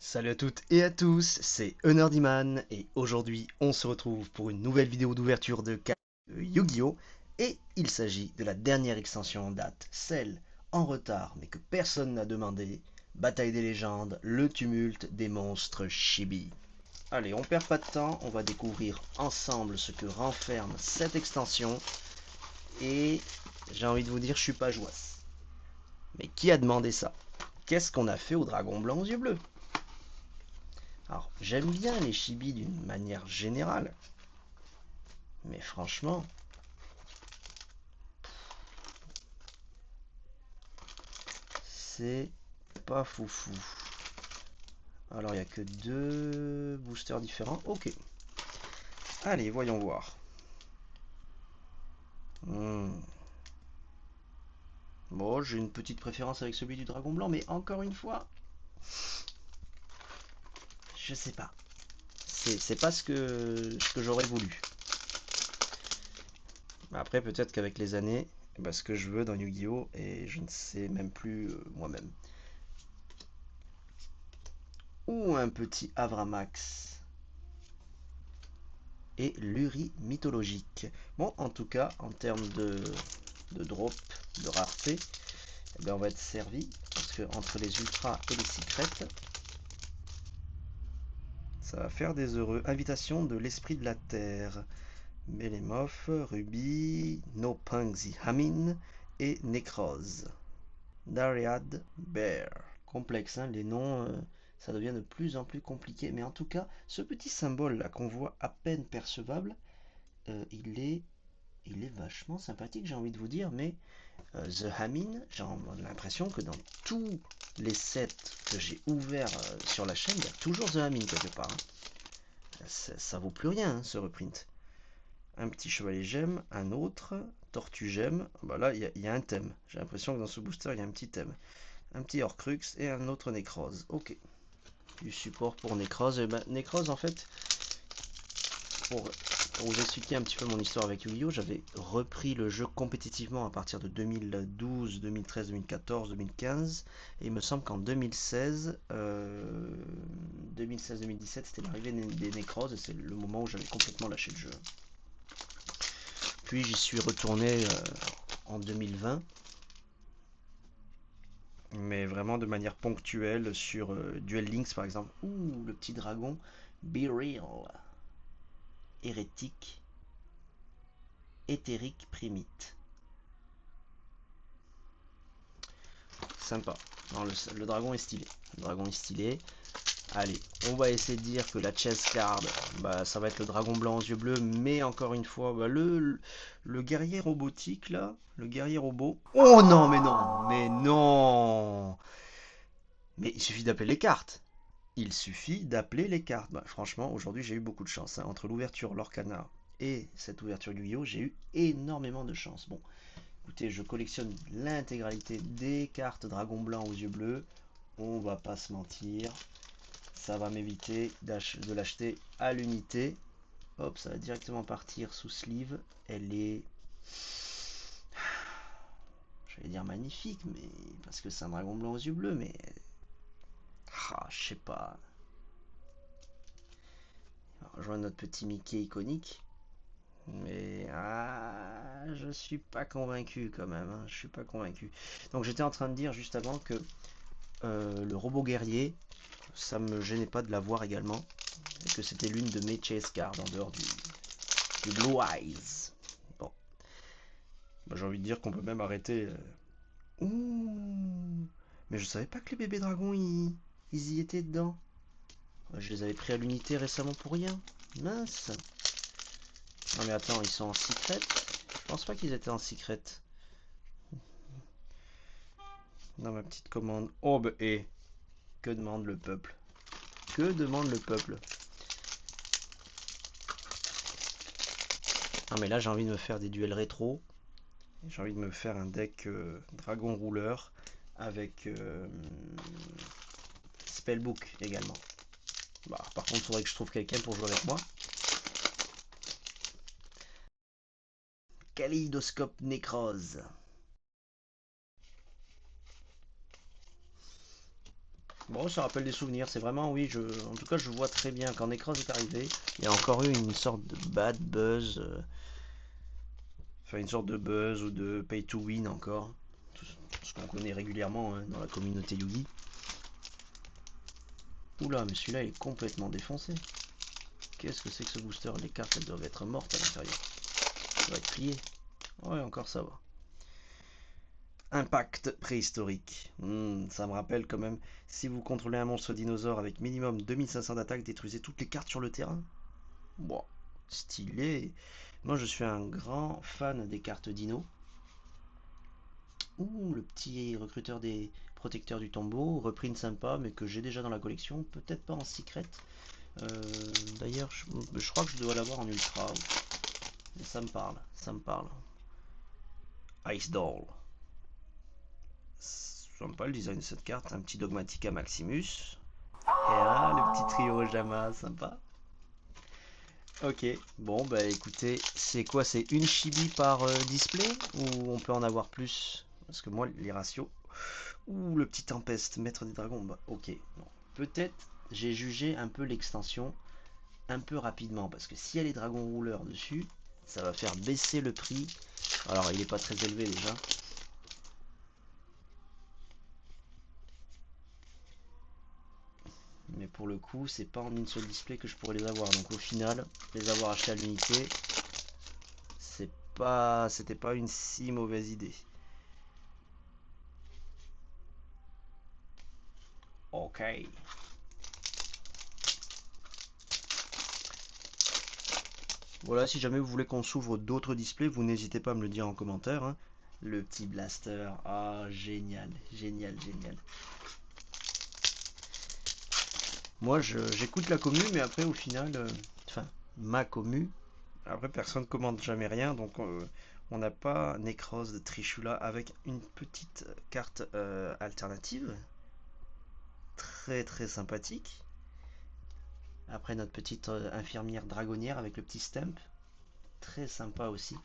Salut à toutes et à tous, c'est Unerdyman et aujourd'hui on se retrouve pour une nouvelle vidéo d'ouverture de cartes de Yu-Gi-Oh! Et il s'agit de la dernière extension en date, celle en retard mais que personne n'a demandé, Bataille des légendes, le tumulte des monstres Chibi. Allez, on perd pas de temps, on va découvrir ensemble ce que renferme cette extension et j'ai envie de vous dire je suis pas jouasse. Mais qui a demandé ça? Qu'est-ce qu'on a fait au dragon blanc aux yeux bleus? Alors, j'aime bien les chibis d'une manière générale, mais franchement, c'est pas foufou. Alors, il n'y a que deux boosters différents. Ok. Allez, voyons voir. Hmm. Bon, j'ai une petite préférence avec celui du dragon blanc, mais encore une fois, je sais pas. C'est pas ce que j'aurais voulu. Après, peut-être qu'avec les années, bah, ce que je veux dans Yu-Gi-Oh! Et je ne sais même plus moi-même. Ou un petit Avramax et l'Uri mythologique. Bon, en tout cas, en termes de drop, de rareté, eh bien, on va être servi, parce que entre les ultras et les secrets, ça va faire des heureux. Invitation de l'esprit de la terre. Belémorph, Ruby, Nopungzi Hamin et Necrose. Dariad Bear. Complexe, hein, les noms, ça devient de plus en plus compliqué. Mais en tout cas, ce petit symbole là qu'on voit à peine percevable, il est vachement sympathique, j'ai envie de vous dire, mais The Hamin, j'ai l'impression que dans tous les sets que j'ai ouverts sur la chaîne, il y a toujours The Hamin quelque part, hein. Ça vaut plus rien, hein, ce reprint. Un petit chevalier gemme, un autre, tortue gemme. Bah là, il y a un thème. J'ai l'impression que dans ce booster, il y a un petit thème. Un petit Horcrux et un autre Necrose. Ok. Du support pour Necrose. Et ben, Necrose, en fait, pour, pour vous expliquer un petit peu mon histoire avec Yu-Gi-Oh! J'avais repris le jeu compétitivement à partir de 2012, 2013, 2014, 2015. Et il me semble qu'en 2016, 2016-2017, c'était l'arrivée des Necros et c'est le moment où j'avais complètement lâché le jeu. Puis j'y suis retourné en 2020, mais vraiment de manière ponctuelle sur Duel Links par exemple. Ouh, le petit dragon, Be Real, hérétique, éthérique, primite. Sympa. Non, le dragon est stylé. Le dragon est stylé. Allez, on va essayer de dire que la chess card, bah, ça va être le dragon blanc aux yeux bleus, mais encore une fois, bah, le guerrier robotique là, le guerrier robot. Oh non, mais non, mais non. Mais il suffit d'appeler les cartes. Il suffit d'appeler les cartes. Bah, franchement, aujourd'hui j'ai eu beaucoup de chance, hein. Entre l'ouverture Lorcana et cette ouverture Yu-Gi-Oh! J'ai eu énormément de chance. Bon, écoutez, je collectionne l'intégralité des cartes Dragon Blanc aux yeux bleus. On va pas se mentir. Ça va m'éviter de l'acheter à l'unité. Hop, ça va directement partir sous sleeve. Elle est, j'allais dire magnifique, mais parce que c'est un dragon blanc aux yeux bleus, mais je sais pas. On rejoint notre petit Mickey iconique, mais je suis pas convaincu quand même, hein. Je suis pas convaincu. Donc j'étais en train de dire juste avant que le robot guerrier, ça me gênait pas de l'avoir également, et que c'était l'une de mes chase cards en dehors du Blue Eyes. Bon, bah, j'ai envie de dire qu'on peut même arrêter. Ouh, mais je savais pas que les bébés dragons ils y étaient dedans. Je les avais pris à l'unité récemment pour rien. Mince. Non mais attends, ils sont en secret. Je pense pas qu'ils étaient en secret. Dans ma petite commande. Oh bah que demande le peuple? Que demande le peuple? Non mais là j'ai envie de me faire des duels rétro. J'ai envie de me faire un deck dragon rouleur avec spellbook également. Bah, par contre, il faudrait que je trouve quelqu'un pour jouer avec moi. Kaléidoscope Nécrose. Bon, ça rappelle des souvenirs, c'est vraiment, oui, en tout cas, je vois très bien quand Necros est arrivé, il y a encore eu une sorte de bad buzz, enfin une sorte de buzz ou de pay to win encore, ce qu'on connaît régulièrement hein, dans la communauté Yugi. Oula, mais celui-là il est complètement défoncé. Qu'est-ce que c'est que ce booster? Les cartes elles doivent être mortes à l'intérieur. Ça va être plié. Ouais, encore ça va. Impact préhistorique. Ça me rappelle quand même. Si vous contrôlez un monstre dinosaure avec minimum 2500 d'attaque, détruisez toutes les cartes sur le terrain. Bon, stylé. Moi je suis un grand fan des cartes dino. Ouh, le petit recruteur des protecteurs du tombeau, reprint sympa, mais que j'ai déjà dans la collection. Peut-être pas en secret. Euh, D'ailleurs, je crois que je dois l'avoir en ultra. Mais ça me parle, ça me parle. Ice Doll. Sympa le design de cette carte. Un petit Dogmatica Maximus. Et là, le petit trio Jama, sympa. Ok, bon bah écoutez, c'est quoi? C'est une chibi par display ou on peut en avoir plus? Parce que moi, les ratios. Ouh, le petit Tempest, maître des dragons. Bah, ok, bon. Peut-être j'ai jugé un peu l'extension un peu rapidement parce que s'il y a les dragons rouleurs dessus, ça va faire baisser le prix. Alors, il est pas très élevé déjà. Mais pour le coup, c'est pas en une seule display que je pourrais les avoir. Donc au final, les avoir achetés à l'unité, c'était pas une si mauvaise idée. Ok. Voilà, si jamais vous voulez qu'on s'ouvre d'autres displays, vous n'hésitez pas à me le dire en commentaire. Hein. Le petit blaster, ah génial, génial, génial. Moi, j'écoute la commu, mais après, au final, enfin, ma commu, après, personne ne commande jamais rien, donc on n'a pas Necros de Trishula avec une petite carte alternative, très très sympathique. Après, notre petite infirmière dragonnière avec le petit stamp, très sympa aussi.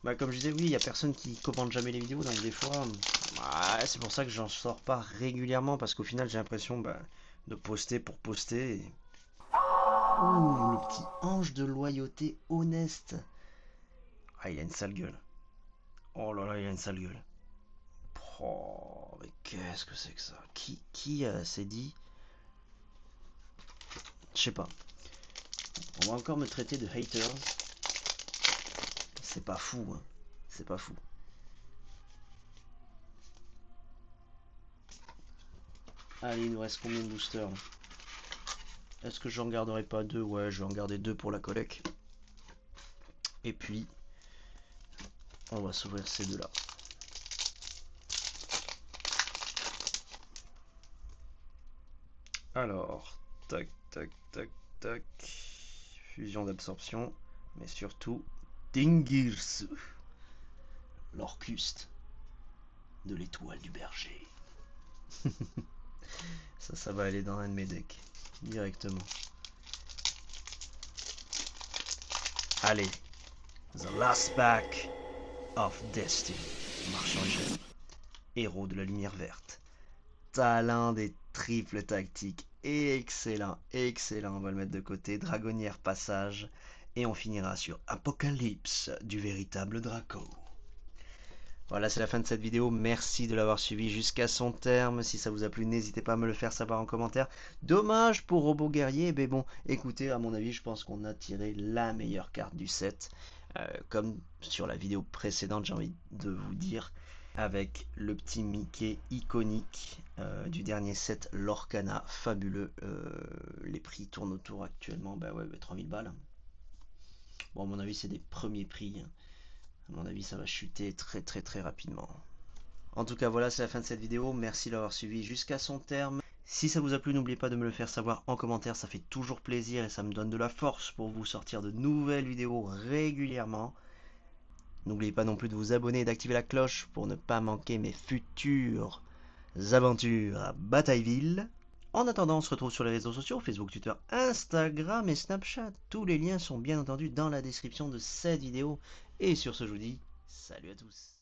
Bah, comme je disais, oui, il n'y a personne qui commande jamais les vidéos, donc des fois, bah, c'est pour ça que j'en sors pas régulièrement, parce qu'au final, j'ai l'impression bah, de poster pour poster. Ouh, le petit ange de loyauté honnête. Ah, il a une sale gueule. Oh là là, il a une sale gueule. Oh, mais qu'est-ce que c'est que ça? Qui s'est dit? Je sais pas. On va encore me traiter de haters. C'est pas fou, hein. C'est pas fou. Allez, il nous reste combien de boosters? Est-ce que j'en garderai pas deux? Ouais, je vais en garder deux pour la collecte. Et puis, on va s'ouvrir ces deux-là. Alors, tac, tac, tac, tac. Fusion d'absorption, mais surtout, Dingirs, l'orcuste de l'étoile du berger. Ça va aller dans un de mes decks, directement. Allez, The Last Pack of Destiny, Marchand héros de la lumière verte, talent des triples tactiques, excellent, excellent, on va le mettre de côté, dragonnière passage, et on finira sur Apocalypse du véritable Draco. Voilà, c'est la fin de cette vidéo. Merci de l'avoir suivi jusqu'à son terme. Si ça vous a plu, n'hésitez pas à me le faire savoir en commentaire. Dommage pour Robot Guerrier, mais bon, écoutez, à mon avis, je pense qu'on a tiré la meilleure carte du set. Comme sur la vidéo précédente, j'ai envie de vous dire, avec le petit Mickey iconique du dernier set Lorcana, fabuleux. Les prix tournent autour actuellement, bah ouais, 3000 balles. Bon, à mon avis, c'est des premiers prix. Hein. À mon avis, ça va chuter très très très rapidement. En tout cas, voilà, c'est la fin de cette vidéo. Merci d'avoir suivi jusqu'à son terme. Si ça vous a plu, n'oubliez pas de me le faire savoir en commentaire. Ça fait toujours plaisir et ça me donne de la force pour vous sortir de nouvelles vidéos régulièrement. N'oubliez pas non plus de vous abonner et d'activer la cloche pour ne pas manquer mes futures aventures à Batailleville. En attendant, on se retrouve sur les réseaux sociaux, Facebook, Twitter, Instagram et Snapchat. Tous les liens sont bien entendu dans la description de cette vidéo. Et sur ce, je vous dis salut à tous.